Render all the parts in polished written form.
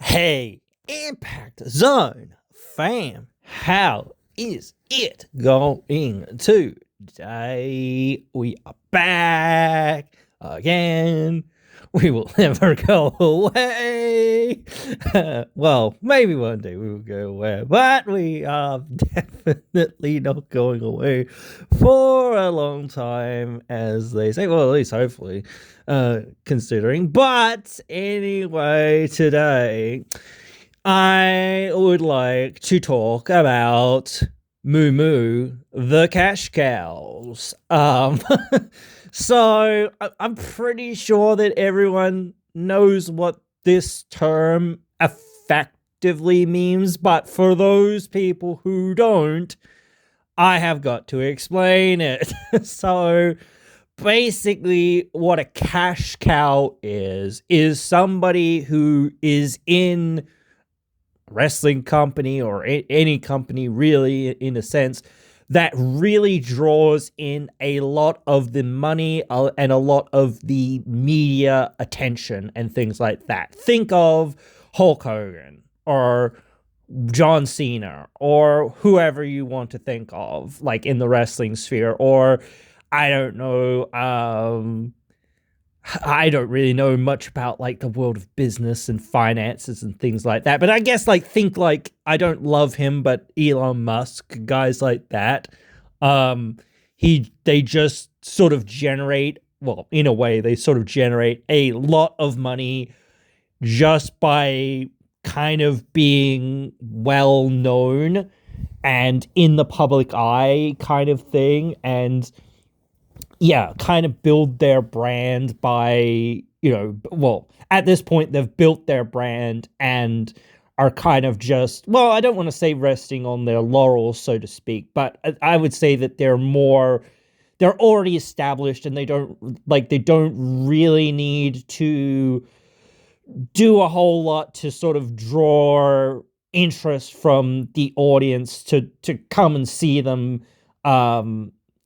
Hey, Impact Zone fam, how is it going today? We are back again. We will never go away. Well, maybe one day we will go away, but we are definitely not going away for a long time, as they say. Well, at least hopefully, considering. But anyway, today I would like to talk about Moo Moo, the cash cows. So I'm pretty sure that everyone knows what this term effectively means, but for those people who don't, I have got to explain it. So basically, what a cash cow is somebody who is in a wrestling company or any company really, in a sense, that really draws in a lot of the money and a lot of the media attention and things like that. Think of Hulk Hogan or John Cena or whoever you want to think of, like in the wrestling sphere, or I don't know, I don't really know much about like the world of business and finances and things like that. But I guess think like, I don't love him, but Elon Musk, guys like that. They just sort of generate, well, in a way, they sort of generate a lot of money just by kind of being well known and in the public eye kind of thing. And yeah, kind of build their brand by, well, at this point, they've built their brand and are kind of just, well, I don't want to say resting on their laurels, so to speak, but I would say that they're already established and they don't really need to do a whole lot to sort of draw interest from the audience to come and see them,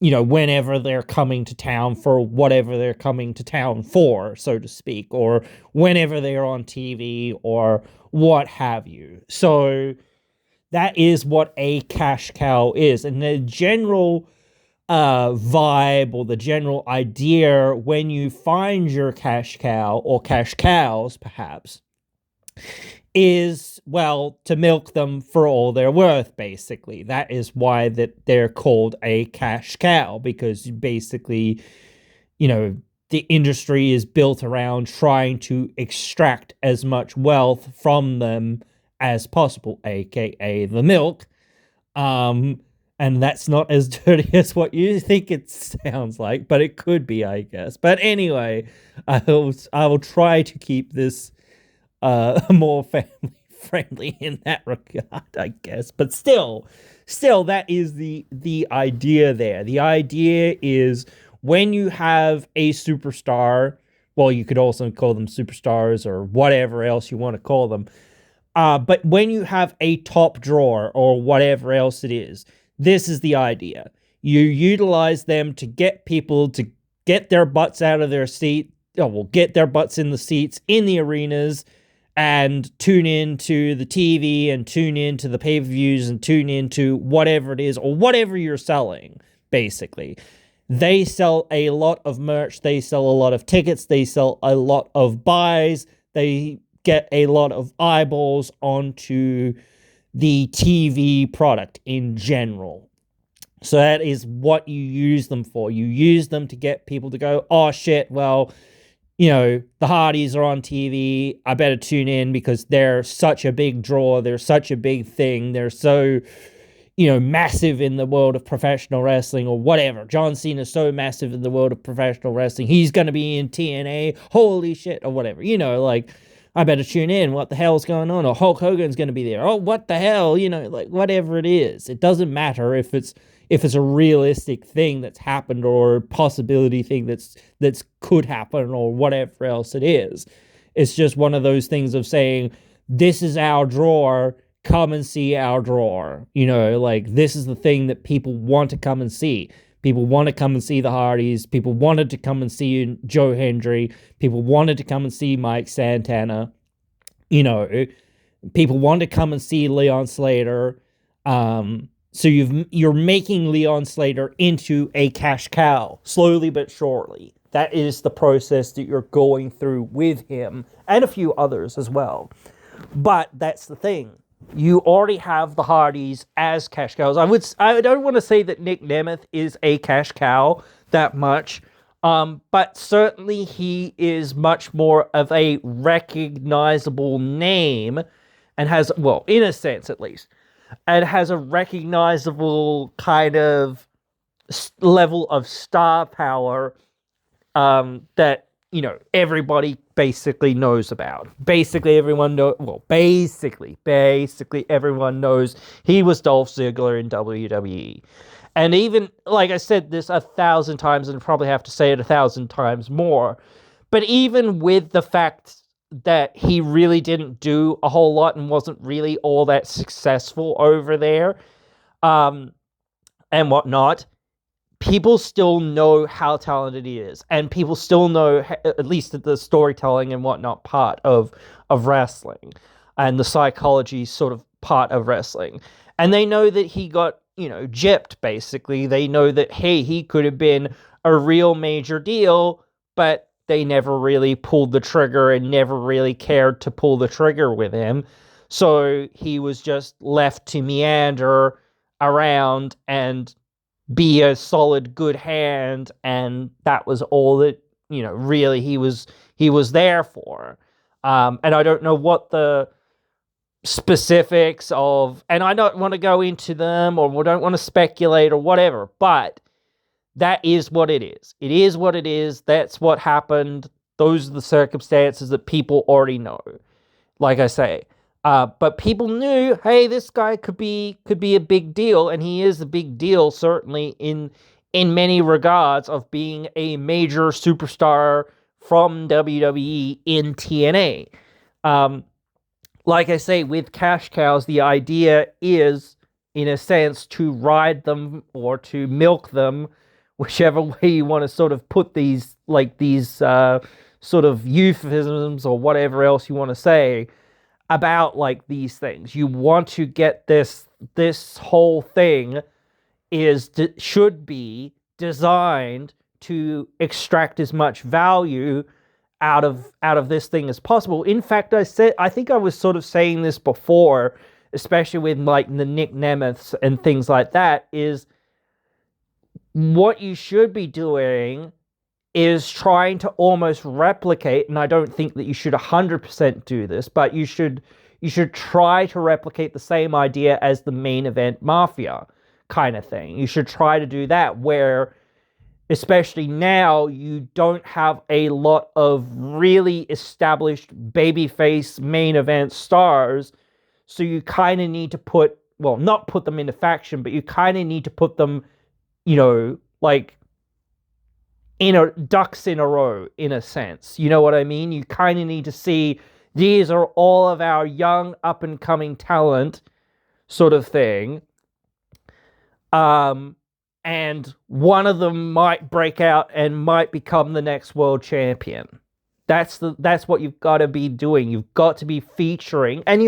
whenever they're coming to town for whatever they're coming to town for, so to speak, or whenever they're on TV or what have you. So that is what a cash cow is. And the general vibe or the general idea when you find your cash cow or cash cows, perhaps, is, well, to milk them for all they're worth, basically. That is why that they're called a cash cow, because basically, the industry is built around trying to extract as much wealth from them as possible, aka the milk. And that's not as dirty as what you think it sounds like, but it could be, I guess. But anyway, I will try to keep this more family friendly in that regard, I guess. But still, that is the idea there. The idea is when you have a superstar, well, you could also call them superstars or whatever else you want to call them. But when you have a top drawer or whatever else it is, this is the idea. You utilize them to get people to get their butts out of their seat, get their butts in the seats in the arenas, and tune in to the TV and tune in to the pay-per-views and tune into whatever it is or whatever you're selling, basically. They sell a lot of merch. They sell a lot of tickets. They sell a lot of buys. They get a lot of eyeballs onto the TV product in general. So that is what you use them for. You use them to get people to go, oh shit, well, the Hardys are on TV. I better tune in because they're such a big draw. They're such a big thing. They're so, massive in the world of professional wrestling or whatever. John Cena is so massive in the world of professional wrestling. He's going to be in TNA. Holy shit, or whatever. I better tune in. What the hell's going on? Or Hulk Hogan's going to be there. Oh, what the hell? Whatever it is. It doesn't matter if it's a realistic thing that's happened or a possibility thing that's could happen or whatever else it is. It's just one of those things of saying, this is our drawer, come and see our drawer. This is the thing that people want to come and see. People want to come and see the Hardys. People wanted to come and see Joe Hendry. People wanted to come and see Mike Santana. People want to come and see Leon Slater. So you're making Leon Slater into a cash cow, slowly but surely. That is the process that you're going through with him, and a few others as well. But that's the thing. You already have the Hardys as cash cows. I don't want to say that Nick Nemeth is a cash cow that much, but certainly he is much more of a recognizable name, and has, well, in a sense at least, and has a recognizable kind of level of star power that, everybody basically knows about. Basically everyone basically everyone knows he was Dolph Ziggler in WWE. And even, like I said this 1,000 times, and probably have to say it 1,000 times more, but even with the fact that he really didn't do a whole lot and wasn't really all that successful over there, and whatnot, people still know how talented he is, and people still know, at least the storytelling and whatnot part of wrestling, and the psychology sort of part of wrestling. And they know that he got, gypped, basically. They know that, hey, he could have been a real major deal, but they never really pulled the trigger and never really cared to pull the trigger with him. So he was just left to meander around and be a solid, good hand, and that was all that, really he was there for. And I don't know what the specifics of, and I don't want to go into them, or don't want to speculate or whatever, but that is what it is. It is what it is. That's what happened. Those are the circumstances that people already know. Like I say, but people knew, hey, this guy could be a big deal, and he is a big deal, certainly in many regards, of being a major superstar from WWE in TNA. Like I say, with cash cows, the idea is, in a sense, to ride them or to milk them, whichever way you want to sort of put these sort of euphemisms or whatever else you want to say about these things. You want to get this whole thing should be designed to extract as much value out of this thing as possible. In fact, I think I was sort of saying this before, especially with the Nick Nemeths and things like that, is what you should be doing is trying to almost replicate, and I don't think that you should 100% do this, but you should try to replicate the same idea as the Main Event Mafia kind of thing. You should try to do that, where, especially now, you don't have a lot of really established babyface main event stars, so you kind of need to not put them into faction, but you kind of need to put them, ducks in a row, in a sense. You know what I mean? You kind of need to see, these are all of our young up-and-coming talent, sort of thing. And one of them might break out and might become the next world champion. That's what you've got to be doing. You've got to be featuring, and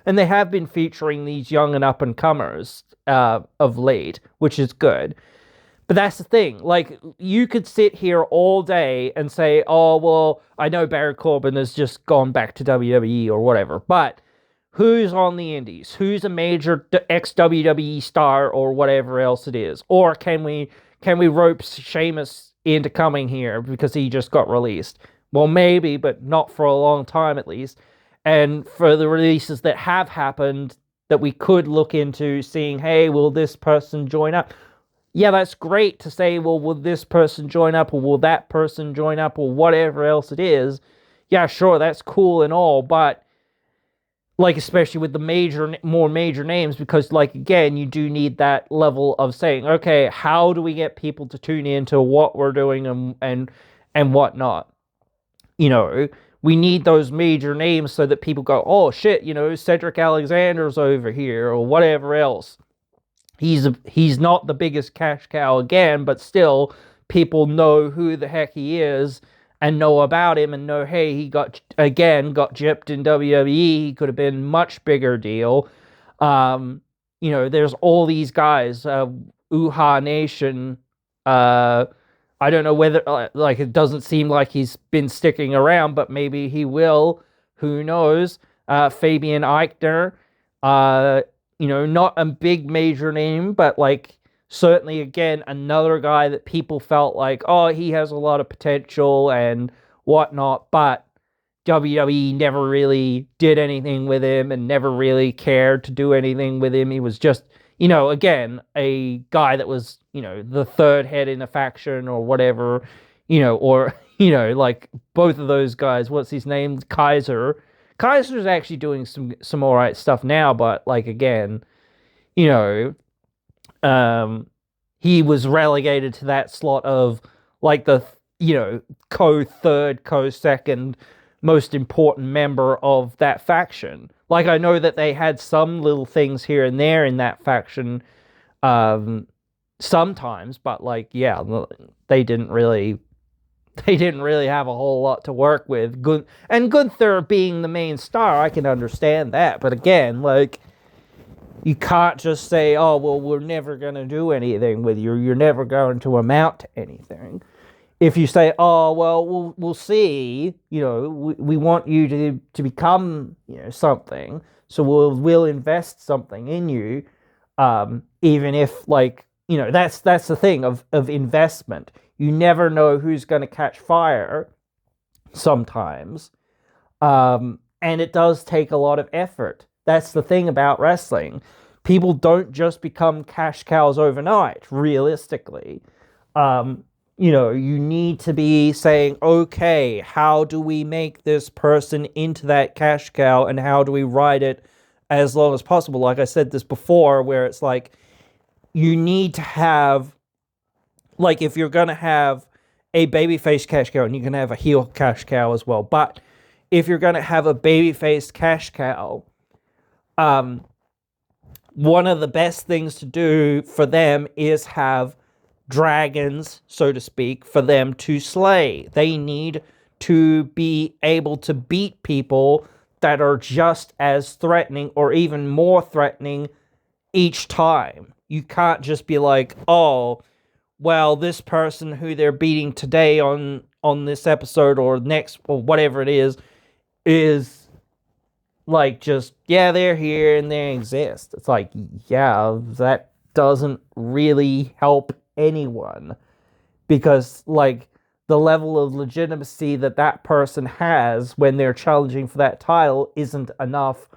they have been featuring these young and up-and-comers of late, which is good. But that's the thing. You could sit here all day and say, oh, well, I know Baron Corbin has just gone back to WWE or whatever, but who's on the indies? Who's a major ex-WWE star or whatever else it is? Or can we rope Sheamus into coming here because he just got released? Well, maybe, but not for a long time at least. And for the releases that have happened, that we could look into seeing, hey, will this person join up? Yeah, that's great to say, well, will this person join up, or will that person join up, or whatever else it is. Yeah, sure, that's cool and all, but especially with the more major names, because again, you do need that level of saying, okay, how do we get people to tune into what we're doing and whatnot? We need those major names so that people go, oh shit, Cedric Alexander's over here, or whatever else. He's not the biggest cash cow again, but still, people know who the heck he is, and know about him and know, hey, he got gypped in WWE. He could have been much bigger deal. There's all these guys, Uha Nation. I don't know whether, it doesn't seem like he's been sticking around, but maybe he will. Who knows? Fabian Eichner, not a big major name, but certainly, again, another guy that people felt like, oh, he has a lot of potential and whatnot, but WWE never really did anything with him and never really cared to do anything with him. He was just, again, a guy that was, the third head in a faction or whatever, or, both of those guys, what's his name? Kaiser. Kaiser's actually doing some all right stuff now, but, again, he was relegated to that slot of, the, co-third, co-second most important member of that faction. I know that they had some little things here and there in that faction sometimes, but they didn't really have a whole lot to work with. And Gunther being the main star, I can understand that. But again, you can't just say, oh, well, we're never going to do anything with you. You're never going to amount to anything. If you say, oh, well, we'll see, we want you to become, something, so we'll invest something in you, even if, that's the thing of investment. You never know who's going to catch fire sometimes, and it does take a lot of effort. That's the thing about wrestling. People don't just become cash cows overnight, realistically. You need to be saying, okay, how do we make this person into that cash cow, and how do we ride it as long as possible? Like I said this before, where it's you need to have, if you're going to have a babyface cash cow, and you can have a heel cash cow as well, but if you're going to have a babyface cash cow, one of the best things to do for them is have dragons, so to speak, for them to slay. They need to be able to beat people that are just as threatening or even more threatening each time. You can't just be like, oh, well, this person who they're beating today on this episode or next or whatever it is just, yeah, they're here and they exist. It's that doesn't really help anyone, because the level of legitimacy that person has when they're challenging for that title isn't enough.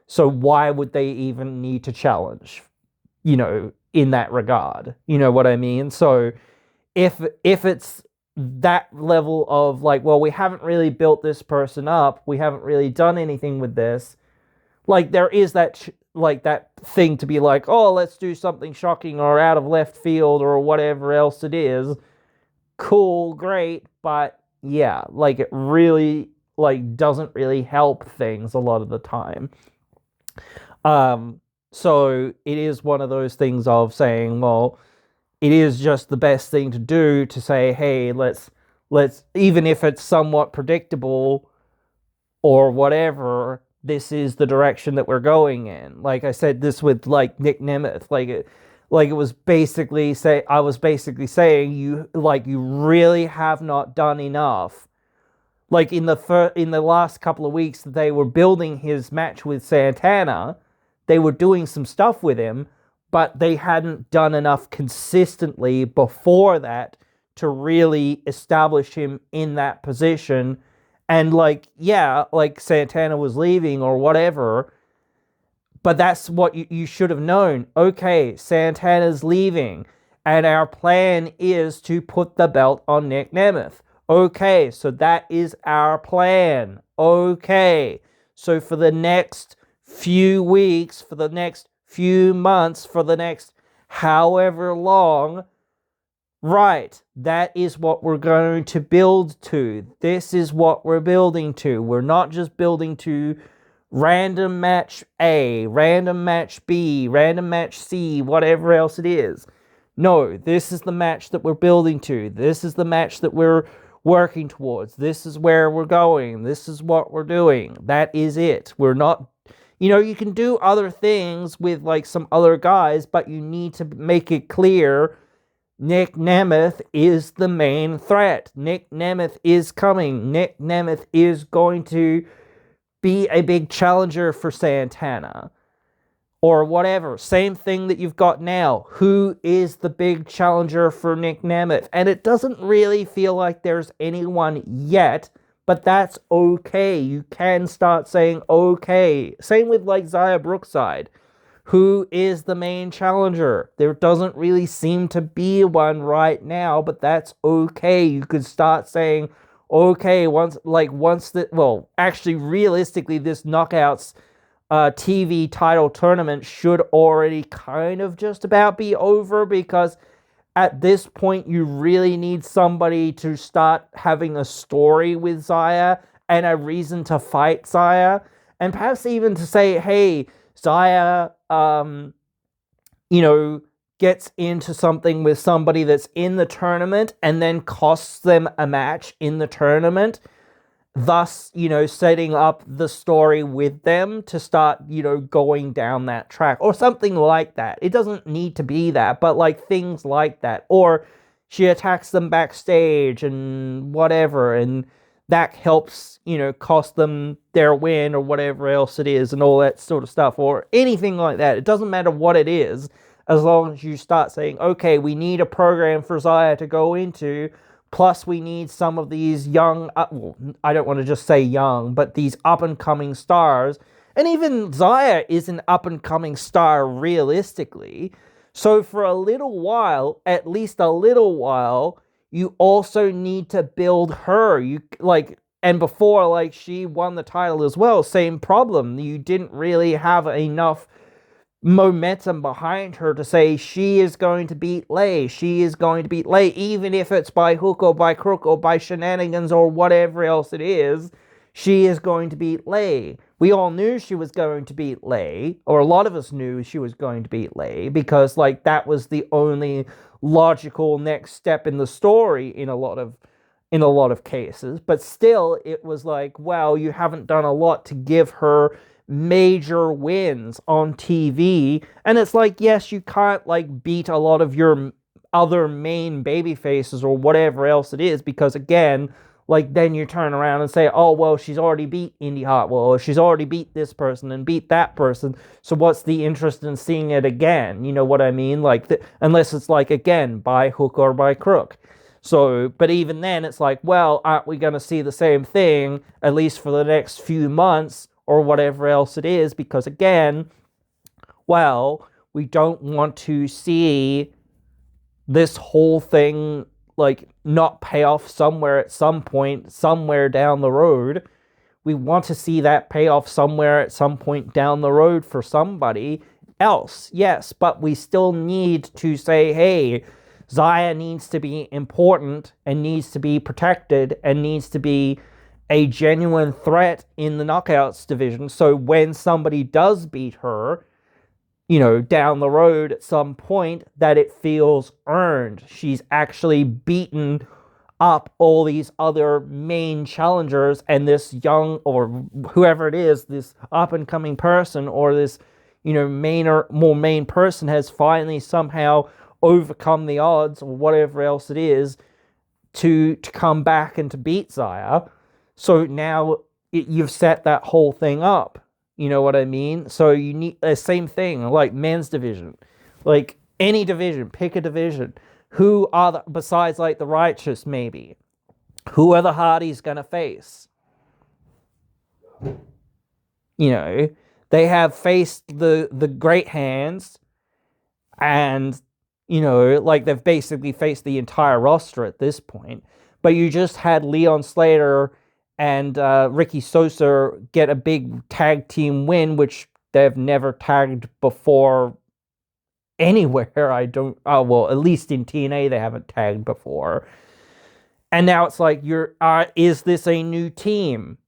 So why would they even need to challenge, in that regard? You know what I mean? So if it's that level of well, we haven't really built this person up, we haven't really done anything with this, there is that that thing to be oh, let's do something shocking or out of left field or whatever else it is. Cool, great, but yeah, it really doesn't really help things a lot of the time. So it is one of those things of saying, well, it is just the best thing to do to say, hey, let's even if it's somewhat predictable or whatever, this is the direction that we're going in. Like I said this with Nick Nemeth, it was basically I was basically saying you really have not done enough. In the last couple of weeks that they were building his match with Santana, they were doing some stuff with him, but they hadn't done enough consistently before that to really establish him in that position. And Santana was leaving or whatever, but that's what you should have known. Okay, Santana's leaving, and our plan is to put the belt on Nick Nemeth. Okay, so that is our plan. Okay, so for the next few weeks, for the next few months, for the next however long, right, that is what we're going to build to. This is what we're building to. We're not just building to random match A, random match B, random match C, whatever else it is. No, this is the match that we're building to. This is the match that we're working towards. This is where we're going. This is what we're doing. That is it. We're not, you can do other things with like some other guys, but you need to make it clear Nick Nemeth is the main threat. Nick Nemeth is coming. Nick Nemeth is going to be a big challenger for Santana. Or whatever. Same thing that you've got now. Who is the big challenger for Nick Nemeth? And it doesn't really feel like there's anyone yet, but that's okay. You can start saying okay. Same with like Xia Brookside. Who is the main challenger? There doesn't really seem to be one right now, but that's okay. You could start saying, okay, actually, realistically, this Knockouts TV title tournament should already kind of just about be over, because at this point, you really need somebody to start having a story with Xia and a reason to fight Xia, and perhaps even to say, hey, Xia, gets into something with somebody that's in the tournament and then costs them a match in the tournament, thus, setting up the story with them to start, going down that track or something like that. It doesn't need to be that, but like things like that. Or she attacks them backstage and whatever, and that helps, cost them their win or whatever else it is and all that sort of stuff, or anything like that. It doesn't matter what it is, as long as you start saying, okay, we need a program for Xia to go into, plus we need some of these young, I don't want to just say young, but these up-and-coming stars. And even Xia is an up-and-coming star realistically. So for a little while, at least a little while, you also need to build her. And before, she won the title as well, same problem. You didn't really have enough momentum behind her to say she is going to beat Lei. She is going to beat Lei, even if it's by hook or by crook or by shenanigans or whatever else it is. She is going to beat Lei. We all knew she was going to beat Lei, or a lot of us knew she was going to beat Lei, because that was the only logical next step in the story in a lot of cases. But still, it was like, well, you haven't done a lot to give her major wins on TV. And it's like, yes, you can't beat a lot of your other main baby faces or whatever else it is, because again, then you turn around and say, oh, well, she's already beat Indy Hartwell, or she's already beat this person and beat that person, so what's the interest in seeing it again? You know what I mean? Unless it's again, by hook or by crook. So, but even then, it's well, aren't we going to see the same thing, at least for the next few months, or whatever else it is? Because again, well, we don't want to see this whole thing not pay off somewhere at some point, somewhere down the road. We want to see that pay off somewhere at some point down the road for somebody else, yes, but we still need to say, hey, Xia needs to be important and needs to be protected and needs to be a genuine threat in the Knockouts division, so when somebody does beat her, down the road at some point, that it feels earned. She's actually beaten up all these other main challengers, and this young, or whoever it is, this up-and-coming person, or this, more main person has finally somehow overcome the odds, or whatever else it is, to come back and to beat Xia. So now you've set that whole thing up. You know what I mean? So you need the same thing, men's division. Any division, pick a division. Who are besides the Righteous, maybe? Who are the Hardys going to face? They have faced the Great Hands, and, they've basically faced the entire roster at this point. But you just had Leon Slater and Ricky Sosa get a big tag team win, which they've never tagged before anywhere. At least in TNA they haven't tagged before. And now it's is this a new team?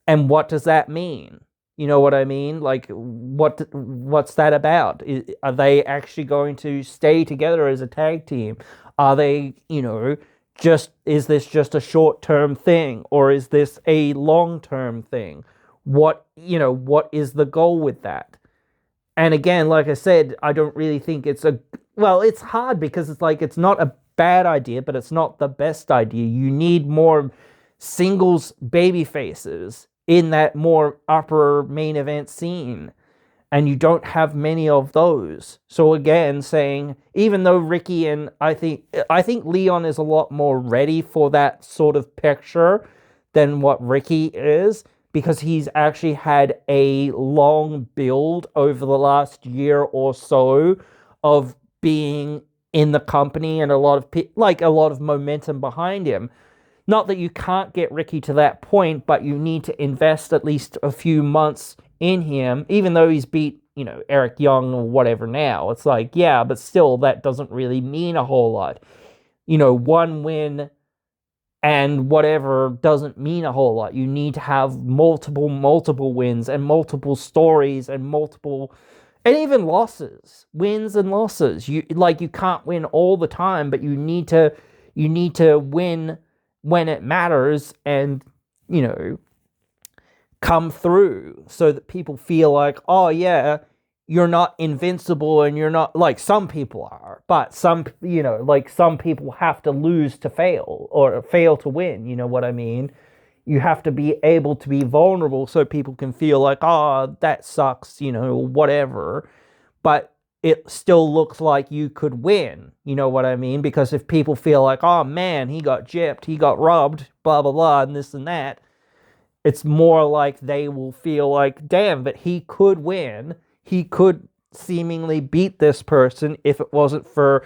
And what does that mean? You know what I mean? What's that about? Are they actually going to stay together as a tag team? Are they, is this just a short-term thing, or is this a long-term thing? What is the goal with that? And again, like I said, I don't really think it's hard because it's like it's not a bad idea, but it's not the best idea. You need more singles baby faces in that more upper main event scene, and you don't have many of those. So again, saying even though Ricky and I think Leon is a lot more ready for that sort of picture than what Ricky is, because he's actually had a long build over the last year or so of being in the company and a lot of momentum behind him. Not that you can't get Ricky to that point, but you need to invest at least a few months in him, even though he's beat, Eric Young or whatever now. It's like, yeah, but still, that doesn't really mean a whole lot. One win and whatever doesn't mean a whole lot. You need to have multiple wins and multiple stories and even losses, wins and losses. You can't win all the time, but you need to win when it matters, and come through so that people feel like, oh yeah, you're not invincible, and you're not like some people are, but some people have to lose to fail, or fail to win. You know what I mean? You have to be able to be vulnerable so people can feel like, oh, that sucks, whatever. But it still looks like you could win. You know what I mean? Because if people feel like, oh man, he got gypped, he got robbed, blah, blah, blah, and this and that, it's more like they will feel like, damn, but he could win. He could seemingly beat this person if it wasn't for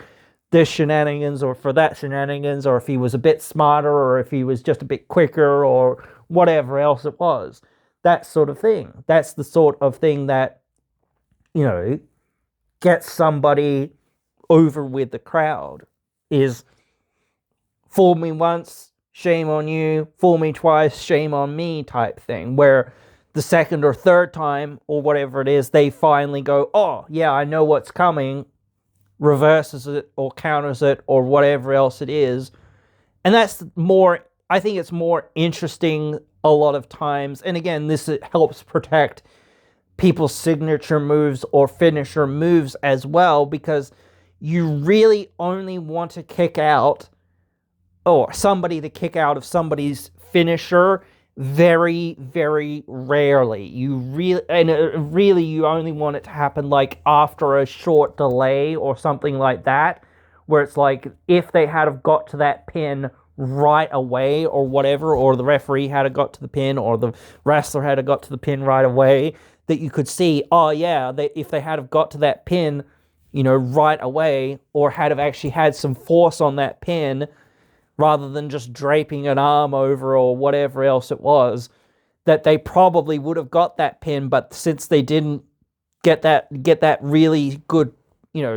this shenanigans or for that shenanigans, or if he was a bit smarter, or if he was just a bit quicker, or whatever else it was. That sort of thing. That's the sort of thing that, gets somebody over with the crowd. Is fool me once, shame on you, fool me twice, shame on me type thing, where the second or third time, or whatever it is, they finally go, oh, yeah, I know what's coming, reverses it, or counters it, or whatever else it is. And I think it's more interesting a lot of times. And again, this helps protect people's signature moves or finisher moves as well, because you really only want to kick out, or somebody to kick out of somebody's finisher very, very rarely. You only want it to happen like after a short delay or something like that, where it's like if they had have got to that pin right away or whatever, or the referee had have got to the pin, or the wrestler had have got to the pin right away, that you could see, oh yeah, if they had have got to that pin, right away, or had have actually had some force on that pin, rather than just draping an arm over or whatever else it was, that they probably would have got that pin, but since they didn't get that really good,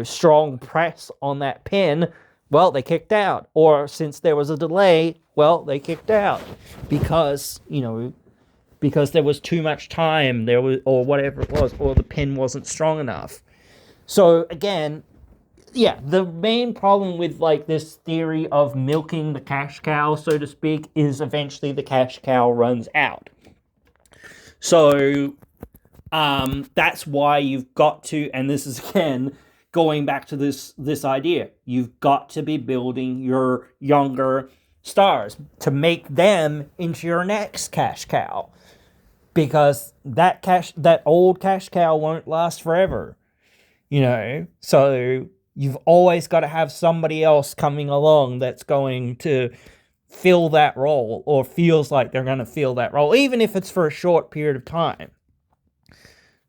strong press on that pin, well, they kicked out. Or since there was a delay, well, they kicked out because there was too much time, or whatever it was, or the pin wasn't strong enough. So again, yeah, the main problem with this theory of milking the cash cow, so to speak, is eventually the cash cow runs out. So that's why you've got to, and this is again going back to this idea, you've got to be building your younger stars to make them into your next cash cow, because that old cash cow won't last forever. So you've always got to have somebody else coming along that's going to fill that role, or feels like they're going to fill that role, even if it's for a short period of time.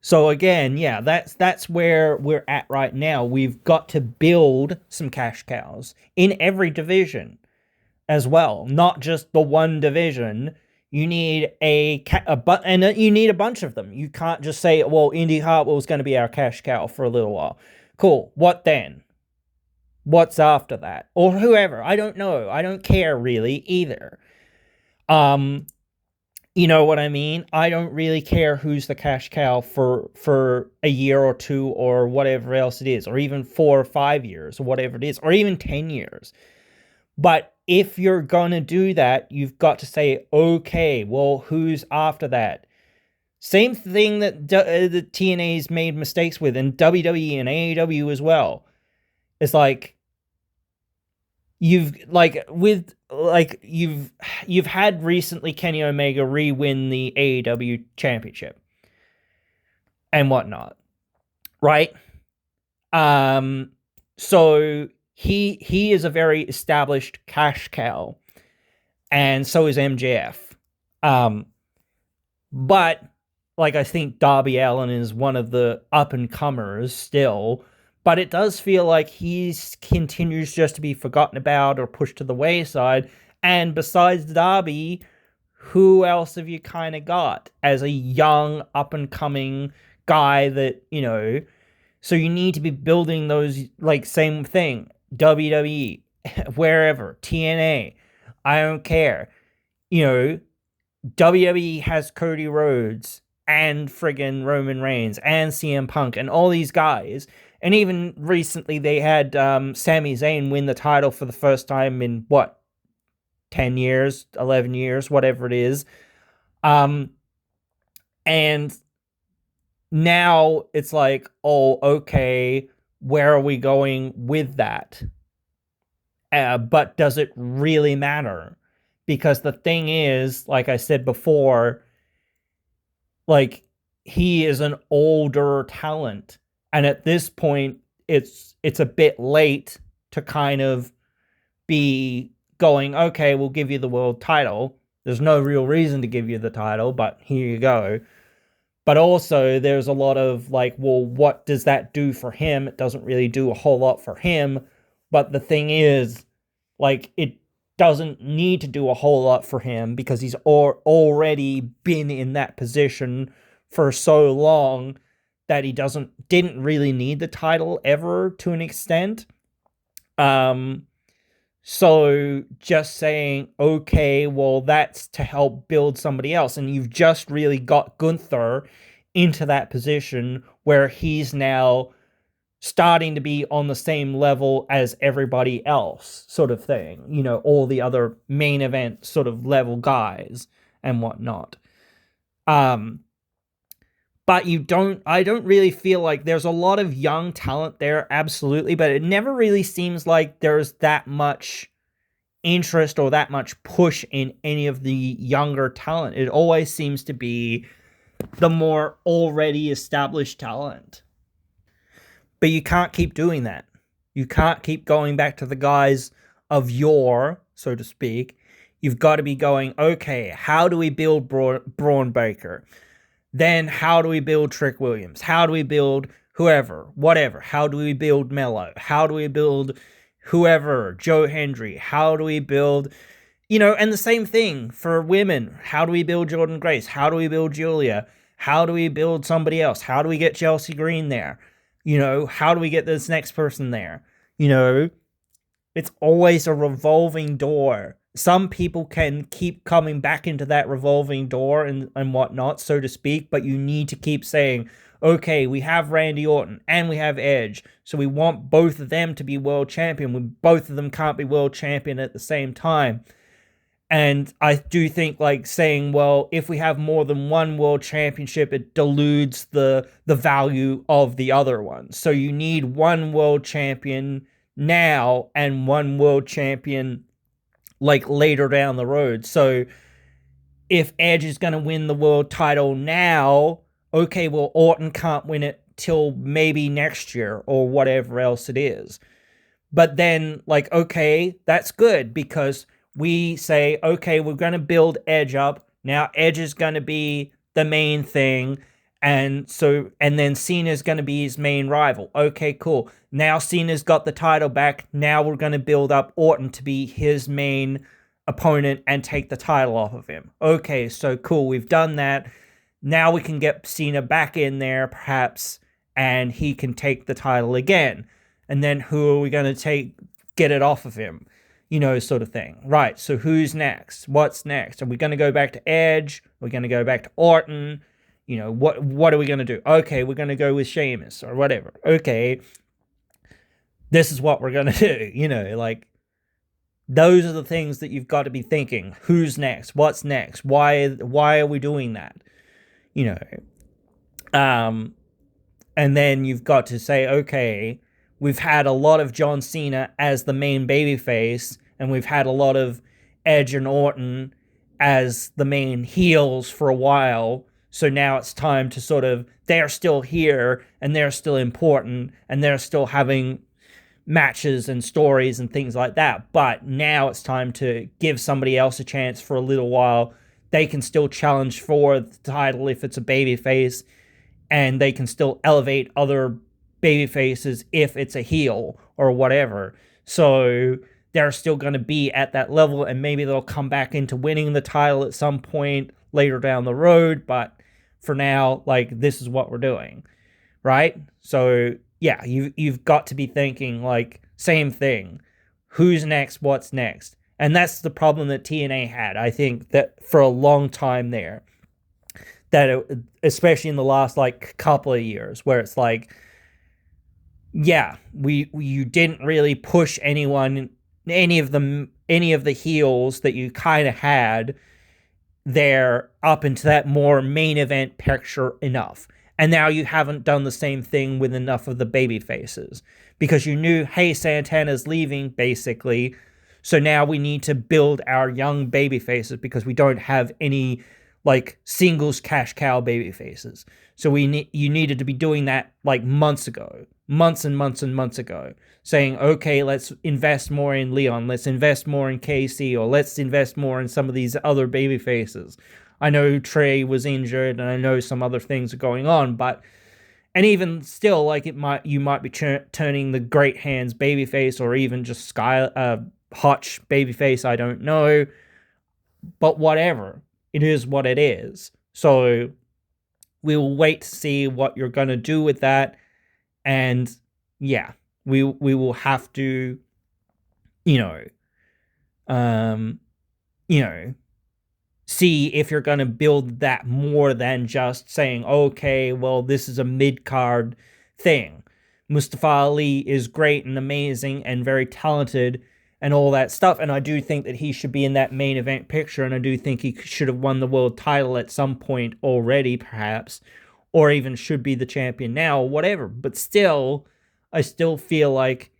So again, yeah, that's where we're at right now. We've got to build some cash cows in every division as well, not just the one division. You need you need a bunch of them. You can't just say, well, Indy Hartwell's going to be our cash cow for a little while. Cool. What then? What's after that? Or whoever. I don't know. I don't care really either. You know what I mean? I don't really care who's the cash cow for a year or two, or whatever else it is, or even 4 or 5 years, or whatever it is, or even 10 years. But if you're going to do that, you've got to say, okay, well, who's after that? Same thing that the TNA's made mistakes with, and WWE and AEW as well. It's like you've had recently Kenny Omega re-win the AEW championship and whatnot, right? So he is a very established cash cow, and so is MJF. But like, I think Darby Allin is one of the up and comers still, but it does feel like he continues just to be forgotten about or pushed to the wayside. And besides Darby, who else have you kind of got as a young up and coming guy that, so you need to be building those, like, same thing, WWE, wherever, TNA, I don't care. WWE has Cody Rhodes and friggin' Roman Reigns and CM Punk and all these guys. And even recently they had Sami Zayn win the title for the first time in, 10 years, 11 years, whatever it is. And now it's like, oh, okay, where are we going with that? But does it really matter? Because the thing is, like I said before, like, he is an older talent. And at this point, it's a bit late to kind of be going, okay, we'll give you the world title. There's no real reason to give you the title, but here you go. But also, there's a lot of like, well, what does that do for him? It doesn't really do a whole lot for him. But the thing is, like, it doesn't need to do a whole lot for him because he's already been in that position for so long that he didn't really need the title ever, to an extent. So just saying, okay, well, that's to help build somebody else. And you've just really got Gunther into that position where he's now starting to be on the same level as everybody else, sort of thing. All the other main event sort of level guys and whatnot. But I don't really feel like there's a lot of young talent there, absolutely, but it never really seems like there's that much interest or that much push in any of the younger talent. It always seems to be the more already established talent. But you can't keep doing that. You can't keep going back to the guys of yore, so to speak. You've got to be going, okay, how do we build Braun Baker? Then how do we build Trick Williams? How do we build whoever, whatever? How do we build Mello? How do we build whoever, Joe Hendry? How do we build, and the same thing for women. How do we build Jordan Grace? How do we build Julia? How do we build somebody else? How do we get Chelsea Green there? How do we get this next person there? It's always a revolving door. Some people can keep coming back into that revolving door and whatnot, so to speak, but you need to keep saying, okay, we have Randy Orton and we have Edge, so we want both of them to be world champion. Both of them can't be world champion at the same time. And I do think, like, saying, well, if we have more than one world championship, it dilutes the value of the other one. So you need one world champion now and one world champion, like, later down the road. So if Edge is going to win the world title now, okay, well, Orton can't win it till maybe next year or whatever else it is. But then, like, okay, that's good because we say, okay, we're going to build Edge up. Now Edge is going to be the main thing. And then Cena's going to be his main rival. Okay, cool. Now Cena's got the title back. Now we're going to build up Orton to be his main opponent and take the title off of him. Okay, so cool. We've done that. Now we can get Cena back in there, perhaps, and he can take the title again. And then who are we going to get it off of him? Sort of thing. Right, so who's next? What's next? Are we going to go back to Edge? Are we going to go back to Orton? What are we going to do? Okay, we're going to go with Sheamus or whatever. Okay, this is what we're going to do. Like, Those are the things that you've got to be thinking. Who's next? What's next? Why are we doing that? You know. And then you've got to say, okay, we've had a lot of John Cena as the main babyface, and we've had a lot of Edge and Orton as the main heels for a while. So now it's time to sort of, they're still here, and they're still important, and they're still having matches and stories and things like that. But now it's time to give somebody else a chance for a little while. They can still challenge for the title if it's a babyface, and they can still elevate other baby faces if it's a heel or whatever. So they're still going to be at that level, and maybe they'll come back into winning the title at some point later down the road. But for now, like, this is what we're doing, right? So yeah, you've got to be thinking, like, same thing. Who's next? What's next? And that's the problem that TNA had, I think, that for a long time there. Especially in the last, like, couple of years, where it's like, yeah, you didn't really push anyone, any of the heels that you kind of had there up into that more main event picture enough. And now you haven't done the same thing with enough of the baby faces, because you knew, hey, Santana's leaving, basically. So now we need to build our young baby faces, because we don't have any, like, singles cash cow baby faces. So you needed to be doing that, like, months and months ago, saying, okay, let's invest more in Leon, let's invest more in KC, or let's invest more in some of these other baby faces. I know Trey was injured, and I know some other things are going on, but, and even still, like, you might be turning the Great Hands babyface, or even just Hotch babyface, I don't know, but whatever, it is what it is. So we will wait to see what you're going to do with that, and yeah, we will have to, you know, see if you're going to build that more than just saying, okay, well, this is a mid-card thing. Mustafa Ali is great and amazing and very talented and all that stuff, and I do think that he should be in that main event picture, and I do think he should have won the world title at some point already, perhaps, or even should be the champion now, whatever. But still, I still feel like,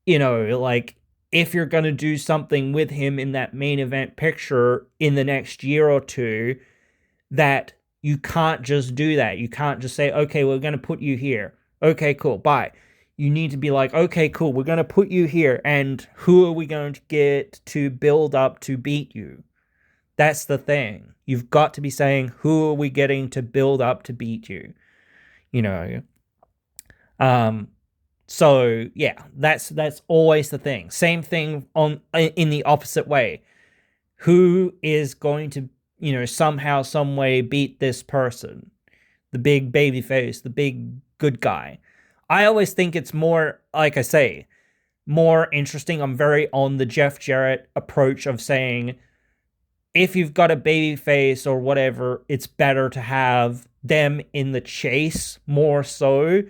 like, if you're going to do something with him in that main event picture in the next year or two, that you can't just do that. You can't just say, okay, we're going to put you here. Okay, cool, bye. You need to be like, okay, cool, we're going to put you here, and who are we going to get to build up to beat you? That's the thing. You've got to be saying, who are we getting to build up to beat you? So yeah, that's always the thing. Same thing in the opposite way. Who is going to, somehow, some way beat this person? The big baby face, the big good guy. I always think it's more, like I say, more interesting. I'm very on the Jeff Jarrett approach of saying, if you've got a baby face or whatever, it's better to have them in the chase more so.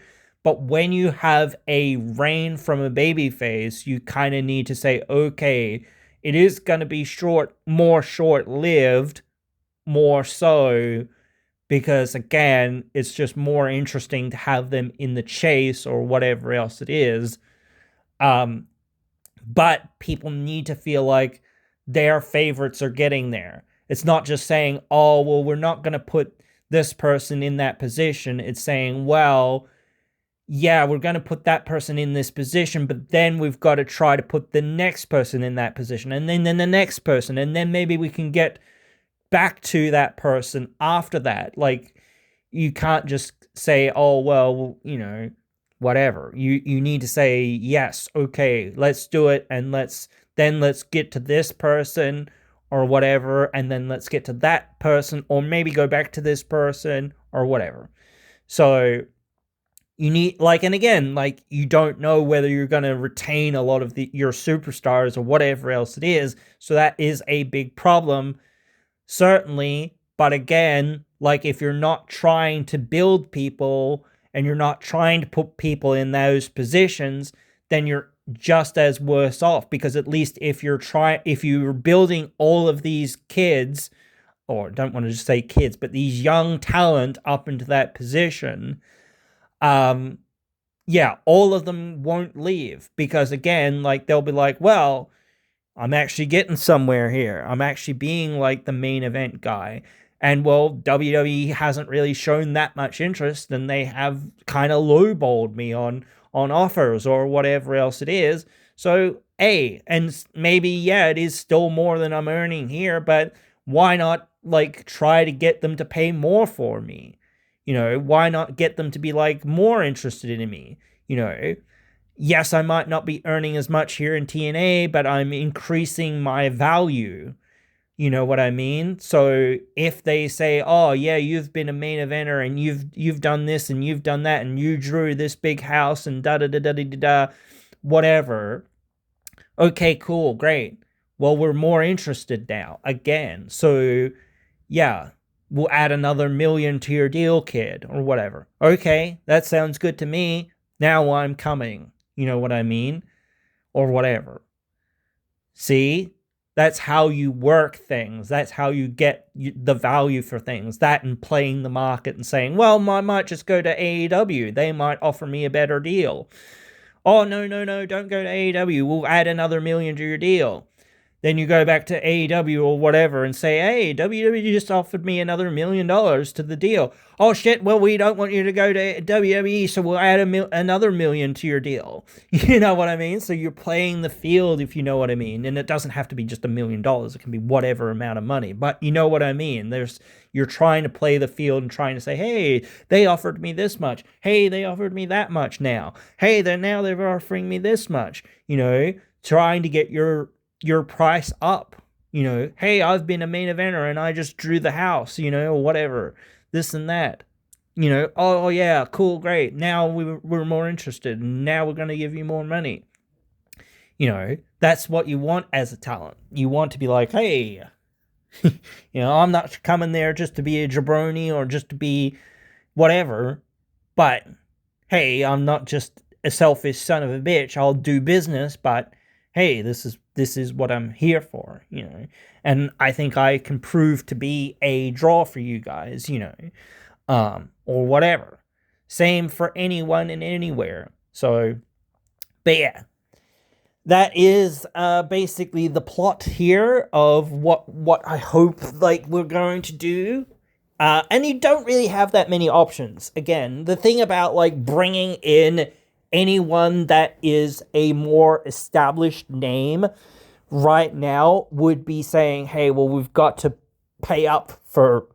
But when you have a reign from a baby face, you kind of need to say, okay, it is going to be more short-lived, more so, because, again, it's just more interesting to have them in the chase or whatever else it is. But people need to feel like their favorites are getting there. It's not just saying, oh, well, we're not going to put this person in that position. It's saying, well, yeah, we're going to put that person in this position, but then we've got to try to put the next person in that position, and then the next person, and then maybe we can get back to that person after that. Like, you can't just say, oh, well, whatever. You need to say, yes, okay, let's do it, and let's get to this person or whatever, and then let's get to that person, or maybe go back to this person or whatever. So you need, like, and again, like, you don't know whether you're going to retain a lot of your superstars or whatever else it is. So that is a big problem, certainly. But again, like, if you're not trying to build people and you're not trying to put people in those positions, then you're just as worse off, because at least if you're building all of these kids, or don't want to just say kids, but these young talent up into that position, yeah, all of them won't leave, because again, like, they'll be like, well, I'm actually getting somewhere here. I'm actually being like the main event guy. And well, WWE hasn't really shown that much interest, and they have kind of lowballed me on offers or whatever else it is. So, and maybe, yeah, it is still more than I'm earning here, but why not like try to get them to pay more for me? Why not get them to be like more interested in me? Yes, I might not be earning as much here in TNA, but I'm increasing my value. You know what I mean? So if they say, "Oh yeah, you've been a main eventer and you've done this and you've done that and you drew this big house and da da da da da da, whatever." Okay, cool, great. Well, we're more interested now again. So yeah, we'll add another million to your deal, kid, or whatever. Okay, that sounds good to me. Now I'm coming. You know what I mean? Or whatever. See? That's how you work things. That's how you get the value for things. That and playing the market and saying, well, I might just go to AEW. They might offer me a better deal. Oh, no, no, no, don't go to AEW. We'll add another million to your deal. Then you go back to AEW or whatever and say, hey, WWE just offered me another $1 million to the deal. Oh, shit, well, we don't want you to go to WWE, so we'll add another million to your deal. You know what I mean? So you're playing the field, if you know what I mean. And it doesn't have to be just $1 million. It can be whatever amount of money. But you know what I mean? You're trying to play the field and trying to say, hey, they offered me this much. Hey, they offered me that much now. Hey, now they're offering me this much. Trying to get your price up. Hey, I've been a main eventer and I just drew the house, or whatever, this and that. Oh yeah, cool, great. Now we're more interested, and now we're going to give you more money. That's what you want as a talent. You want to be like, hey, I'm not coming there just to be a jabroni or just to be whatever, but hey, I'm not just a selfish son of a bitch. I'll do business, but hey, this is what I'm here for, and I think I can prove to be a draw for you guys, or whatever. Same for anyone and anywhere. So, but yeah, that is basically the plot here of what I hope like we're going to do. And you don't really have that many options. Again, the thing about like bringing in anyone that is a more established name right now would be saying, hey, well, we've got to pay up for,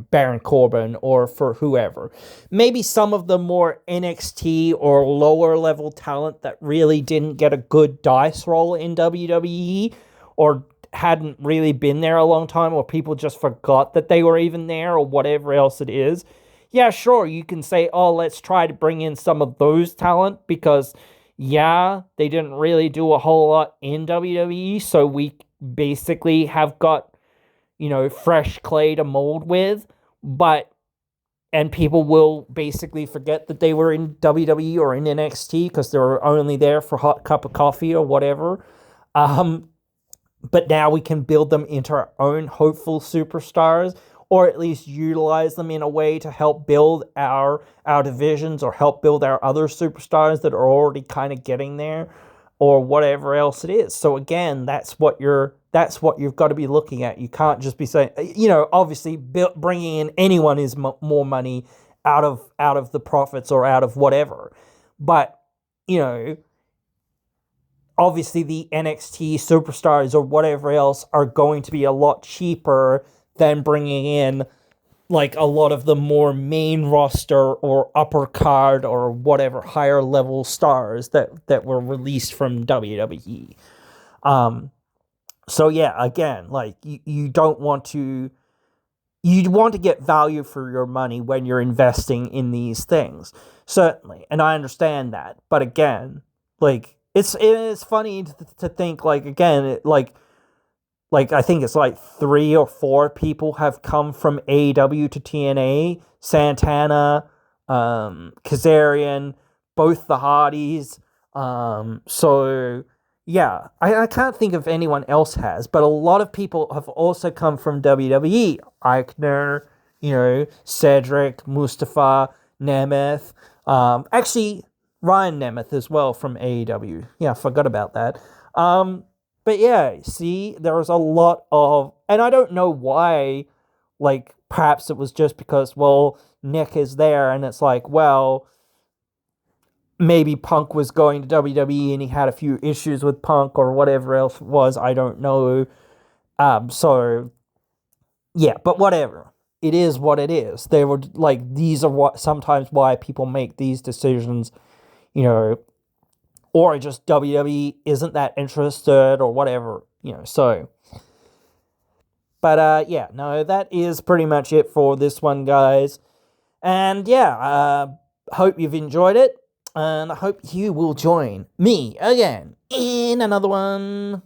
Baron Corbin or for whoever. Maybe some of the more NXT or lower level talent that really didn't get a good dice roll in WWE or hadn't really been there a long time, or people just forgot that they were even there, or whatever else it is. Yeah, sure, you can say, oh, let's try to bring in some of those talent because, yeah, they didn't really do a whole lot in WWE, so we basically have got, fresh clay to mold with, and people will basically forget that they were in WWE or in NXT because they were only there for a hot cup of coffee or whatever. But now we can build them into our own hopeful superstars, or at least utilize them in a way to help build our divisions or help build our other superstars that are already kind of getting there, or whatever else it is. So again, that's what you've got to be looking at. You can't just be saying, obviously bringing in anyone is more money out of the profits or out of whatever. But, obviously the NXT superstars or whatever else are going to be a lot cheaper than bringing in like a lot of the more main roster or upper card or whatever higher level stars that were released from WWE. So yeah, again, like you want to get value for your money when you're investing in these things, certainly, and I understand that. But again, like it's funny to think like again, like I think it's like 3 or 4 people have come from AEW to TNA. Santana, Kazarian, both the Hardys, So yeah, I can't think of anyone else has, but a lot of people have also come from WWE. Eichner, Cedric, Mustafa, Nemeth. Actually, Ryan Nemeth as well from AEW. Yeah, I forgot about that. But yeah, see, there was a lot of, and I don't know why. Like, perhaps it was just because, well, Nick is there, and it's like, well, maybe Punk was going to WWE and he had a few issues with Punk or whatever else it was. I don't know. So yeah, but whatever. It is what it is. They were like, these are what sometimes why people make these decisions, you know, or just WWE isn't that interested or whatever. So, but yeah, no, that is pretty much it for this one, guys. And yeah, hope you've enjoyed it. And I hope you will join me again in another one.